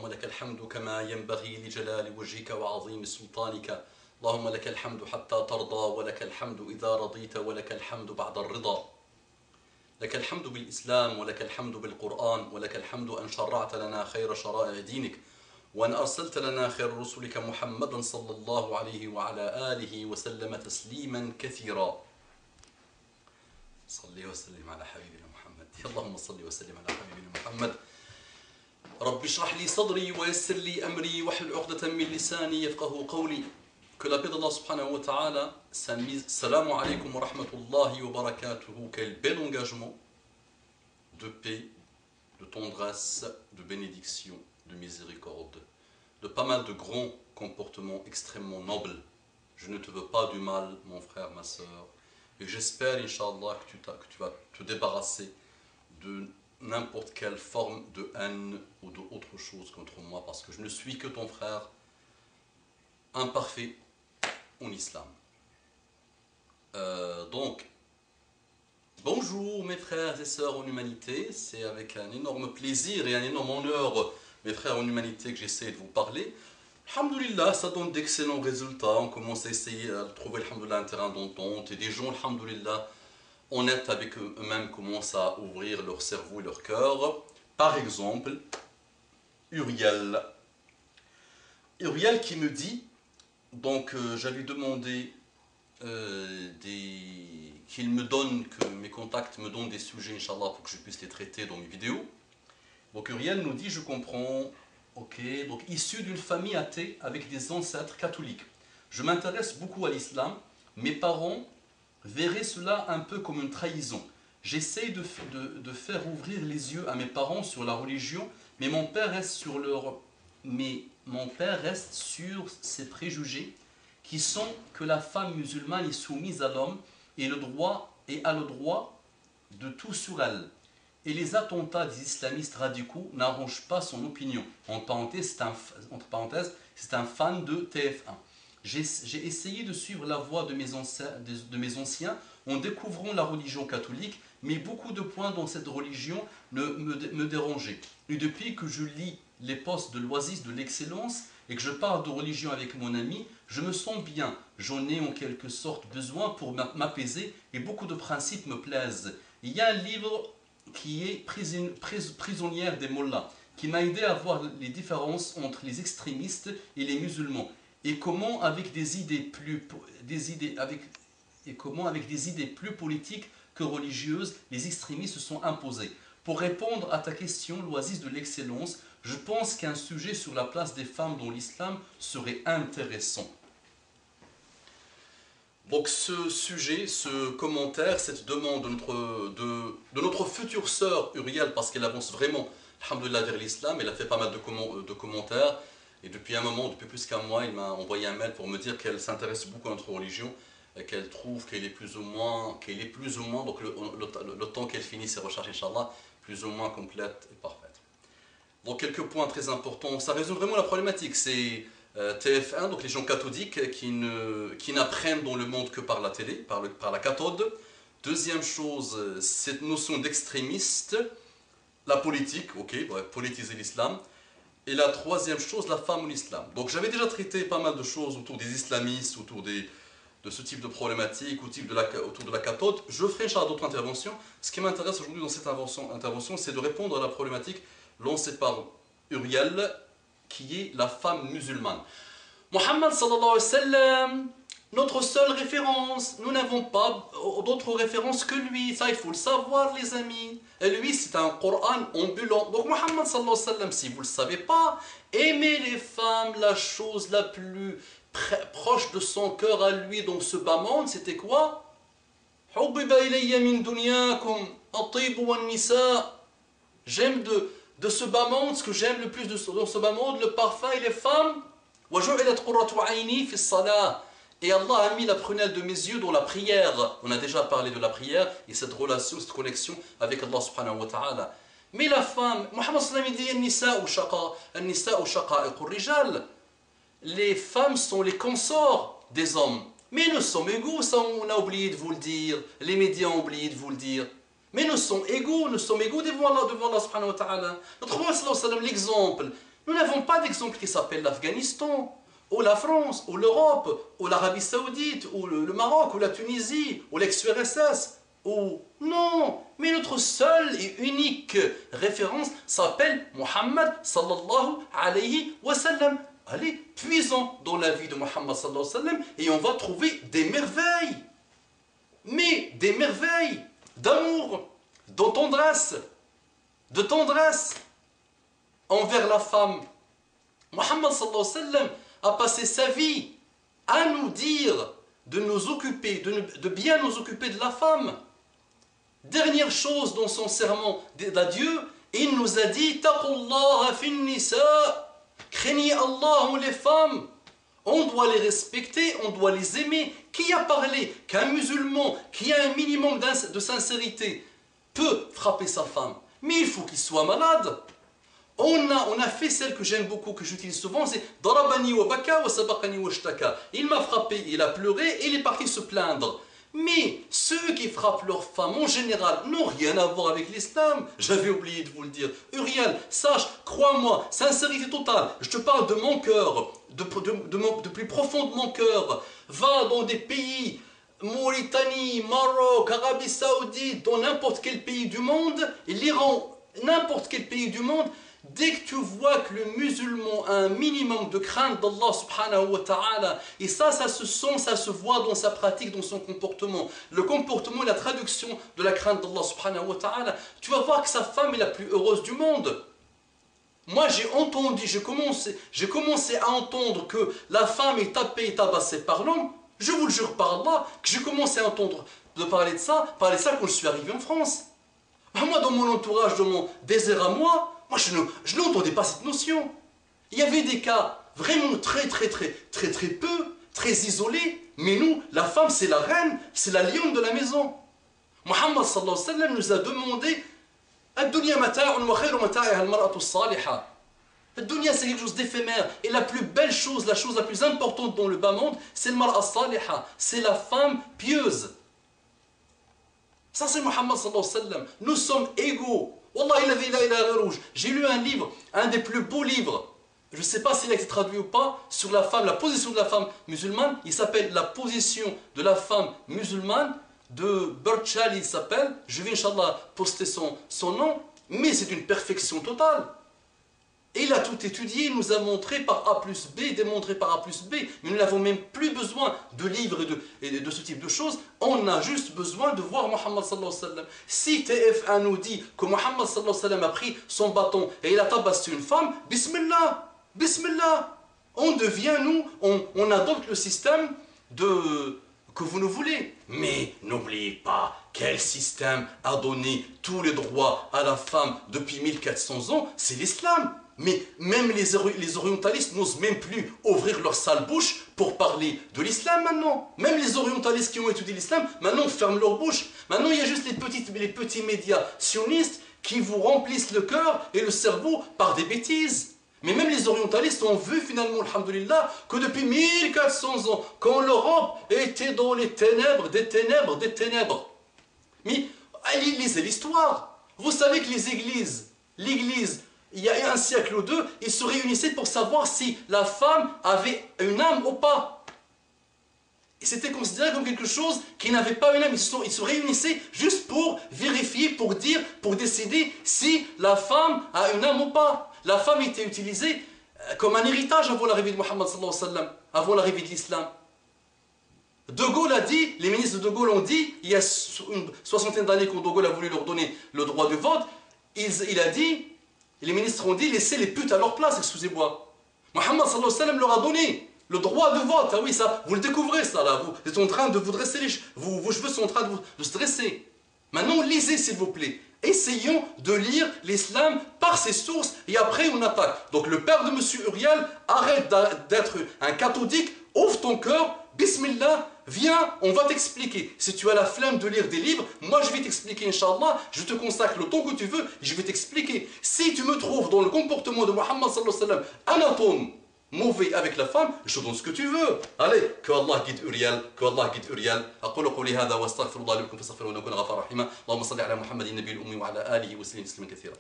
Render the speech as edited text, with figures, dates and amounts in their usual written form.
اللهم لك الحمد كما ينبغي لجلال وجهك وعظيم سلطانك اللهم لك الحمد حتى ترضى ولك الحمد إذا رضيت ولك الحمد بعد الرضا لك الحمد بالإسلام ولك الحمد بالقرآن ولك الحمد أن شرعت لنا خير شرائع دينك وأن أرسلت لنا خير رسلك محمدا صلى الله عليه وعلى آله وسلم تسليما كثيرا. صلي وسلم على حبيبنا محمد. اللهم صل وسلم على حبيبنا محمد. رب اشرح لي صدري ويسر لي أمري واحلل عقدة من لساني يفقه قولي. Que la paix d'Allah subhanahu wa ta'ala s'amuse. Salam alaykum wa rahmatullahi wa barakatuhu. Quel bel engagement de paix, de tendresse, de bénédiction, de miséricorde, de pas mal de grands comportements extrêmement nobles. Je ne te veux pas du mal, mon frère, ma soeur. Et j'espère, Inch'Allah, que tu vas te débarrasser de n'importe quelle forme de haine ou d'autre chose contre moi, parce que je ne suis que ton frère imparfait en islam. Donc, bonjour mes frères et sœurs en humanité, c'est avec un énorme plaisir et un énorme honneur, mes frères en humanité, que j'essaie de vous parler. Alhamdulillah, ça donne d'excellents résultats, on commence à essayer de trouver un terrain d'entente, et des gens, alhamdulillah, honnêtes avec eux-mêmes, commencent à ouvrir leur cerveau et leur cœur. Par exemple, Uriel qui me dit, donc j'avais demandé qu'il me donne, que mes contacts me donnent des sujets, Inch'Allah, pour que je puisse les traiter dans mes vidéos. Donc Uriel nous dit, je comprends, ok, donc issu d'une famille athée avec des ancêtres catholiques. Je m'intéresse beaucoup à l'islam, mes parents verraient cela un peu comme une trahison. J'essaie de faire ouvrir les yeux à mes parents sur la religion, mais mon père reste sur ses préjugés qui sont que la femme musulmane est soumise à l'homme et a le droit de tout sur elle. Et les attentats des islamistes radicaux n'arrangent pas son opinion. Entre parenthèses, c'est un fan de TF1. J'ai essayé de suivre la voie de mes anciens en découvrant la religion catholique, mais beaucoup de points dans cette religion me dérangeaient. Et depuis que je lis les posts de l'Oasis de l'Excellence et que je parle de religion avec mon ami, je me sens bien. J'en ai en quelque sorte besoin pour m'apaiser et beaucoup de principes me plaisent. Il y a un livre qui est Prisonnière des Mollahs, qui m'a aidé à voir les différences entre les extrémistes et les musulmans, et comment avec des idées plus politiques que religieuses, les extrémistes se sont imposés. Pour répondre à ta question, l'Oasis de l'Excellence, je pense qu'un sujet sur la place des femmes dans l'islam serait intéressant. Donc ce sujet, ce commentaire, cette demande de notre future sœur Uriel, parce qu'elle avance vraiment, alhamdoulilah, vers l'islam, elle a fait pas mal de commentaires, et depuis un moment, depuis plus qu'un mois, il m'a envoyé un mail pour me dire qu'elle s'intéresse beaucoup à notre religion, et qu'elle trouve qu'elle est plus ou moins, donc le temps qu'elle finit ses recherches, Inch'Allah, plus ou moins complète et parfaite. Donc quelques points très importants, ça résume vraiment la problématique, c'est TF1, donc les gens cathodiques qui n'apprennent dans le monde que par la télé, par la cathode. Deuxième chose, cette notion d'extrémiste, la politique, ok, politiser l'islam. Et la troisième chose, la femme ou l'islam. Donc j'avais déjà traité pas mal de choses autour des islamistes, autour de ce type de problématique, autour de la cathode. Je ferai d'autres interventions. Ce qui m'intéresse aujourd'hui dans cette intervention, c'est de répondre à la problématique lancée par Uriel, qui est la femme musulmane. Muhammad sallallahu alayhi wa sallam, notre seule référence, nous n'avons pas d'autres références que lui, ça il faut le savoir les amis. Et lui c'est un Coran ambulant. Donc Muhammad sallallahu alayhi wa sallam, si vous ne le savez pas, aimer les femmes, la chose la plus proche de son cœur à lui dans ce bas monde, c'était quoi? J'aime de ce bas monde, ce que j'aime le plus dans ce bas monde, le parfum et les femmes. Et Allah a mis la prunelle de mes yeux dans la prière. On a déjà parlé de la prière et cette relation, cette connexion avec Allah subhanahu wa ta'ala. Mais la femme, Muhammad sallallahu alayhi wa sallam dit, les femmes sont les consorts des hommes. Mais nous sommes égaux, ça on a oublié de vous le dire, les médias ont oublié de vous le dire. Mais nous sommes égaux devant Allah subhanahu wa ta'ala. Notre prophète sallallahu alayhi wa sallam, l'exemple Nous n'avons pas d'exemple qui s'appelle l'Afghanistan, ou la France, ou l'Europe, ou l'Arabie Saoudite, ou le Maroc, ou la Tunisie, ou l'ex-URSS, ou... Non, mais notre seule et unique référence s'appelle Muhammad sallallahu alayhi wa sallam. Allez, puisons dans la vie de Muhammad sallallahu alayhi wa sallam et on va trouver des merveilles. Mais des merveilles d'amour, de tendresse envers la femme. Muhammad sallallahu alayhi wa sallam a passé sa vie à nous dire de nous occuper, de bien nous occuper de la femme. Dernière chose dans son serment d'adieu, il nous a dit Taqullaha fin nisa, craignez Allah en les femmes. On doit les respecter, on doit les aimer. Qui a parlé qu'un musulman qui a un minimum de sincérité peut frapper sa femme? Mais il faut qu'il soit malade. On a fait celle que j'aime beaucoup, que j'utilise souvent, c'est Darabani wa baka wa sabaqani wa shtaka. Il m'a frappé, il a pleuré et il est parti se plaindre. Mais ceux qui frappent leurs femmes en général n'ont rien à voir avec l'islam. J'avais oublié de vous le dire. Uriel, sache, crois-moi, sincérité totale. Je te parle de mon cœur, de plus profond de mon cœur. Va dans des pays, Mauritanie, Maroc, Arabie Saoudite, dans n'importe quel pays du monde, l'Iran, n'importe quel pays du monde. Dès que tu vois que le musulman a un minimum de crainte d'Allah subhanahu wa ta'ala, et ça se sent, ça se voit dans sa pratique, dans son comportement. Le comportement est la traduction de la crainte d'Allah subhanahu wa ta'ala. Tu vas voir que sa femme est la plus heureuse du monde. Moi j'ai entendu, j'ai commencé à entendre que la femme est tapée et tabassée par l'homme. Je vous le jure par Allah, que j'ai commencé à entendre de parler de ça quand je suis arrivé en France. Moi dans mon entourage, dans mon désert à moi, je n'entendais pas cette notion. Il y avait des cas vraiment très peu, très isolés. Mais nous, la femme, c'est la reine, c'est la lionne de la maison. Muhammad sallallahu alayhi wa sallam nous a demandé Ad-dunya mata'un wa khayru mata'iha al-mar'atu as-salihah. Ad-dunya, c'est quelque chose d'éphémère. Et la plus belle chose, la chose la plus importante dans le bas monde, c'est le mar'a as-salihah. C'est la femme pieuse. Ça, c'est Muhammad sallallahu alayhi wa sallam. Nous sommes égaux. Wallah, j'ai lu un livre, un des plus beaux livres, je ne sais pas s'il a été traduit ou pas, sur la femme, la position de la femme musulmane. Il s'appelle La position de la femme musulmane, de Burchal, il s'appelle. Je vais, Inch'Allah, poster son nom, mais c'est une perfection totale. Et il a tout étudié, il nous a montré par A plus B, démontré par A plus B, mais nous n'avons même plus besoin de livres et de ce type de choses, on a juste besoin de voir Muhammad sallallahu alayhi wa sallam. Si TF1 nous dit que Muhammad sallallahu alayhi wa sallam a pris son bâton et il a tabassé une femme, bismillah, bismillah, on devient, nous, on adopte le système que vous nous voulez. Mais n'oubliez pas, quel système a donné tous les droits à la femme depuis 1400 ans? C'est l'islam. Mais même les orientalistes n'osent même plus ouvrir leur sale bouche pour parler de l'islam maintenant. Même les orientalistes qui ont étudié l'islam, maintenant ferment leur bouche. Maintenant il y a juste les petits médias sionistes qui vous remplissent le cœur et le cerveau par des bêtises. Mais même les orientalistes ont vu finalement, alhamdoulilah, que depuis 1400 ans, quand l'Europe était dans les ténèbres, des ténèbres. Mais lisez l'histoire. Vous savez que l'Église, il y a un siècle ou deux, ils se réunissaient pour savoir si la femme avait une âme ou pas. Et c'était considéré comme quelque chose qui n'avait pas une âme. Ils se réunissaient juste pour vérifier, pour dire, pour décider si la femme a une âme ou pas. La femme était utilisée comme un héritage avant l'arrivée de Muhammad sallallahu alayhi wa sallam, avant l'arrivée de l'islam. De Gaulle a dit, les ministres de De Gaulle ont dit, il y a une soixantaine d'années quand De Gaulle a voulu leur donner le droit de vote, il a dit, les ministres ont dit, laissez les putes à leur place, excusez-moi. Muhammad sallallahu alayhi wa sallam leur a donné le droit de vote. Ah oui, ça, vous le découvrez ça là, vous êtes en train de vous dresser vos cheveux sont en train de se dresser. Maintenant, lisez s'il vous plaît. Essayons de lire l'islam par ses sources et après on attaque. Donc le père de monsieur Uriel, arrête d'être un catholique, ouvre ton cœur, bismillah, viens, on va t'expliquer. Si tu as la flemme de lire des livres, moi je vais t'expliquer, Inch'Allah, je te consacre le temps que tu veux, je vais t'expliquer. Si tu me trouves dans le comportement de Muhammad sallallahu alayhi wa sallam, un atome mauvais avec la femme, je te donne ce que tu veux. Allez, que Allah guide Uriel, que Allah guide Uriel. أقول قولي هذا واستغفر الله لكم فاستغفروه إنه كان غفورا رحيما. اللهم صل على محمد النبي الأمي وعلى آله وسلم تسليما كثيرا.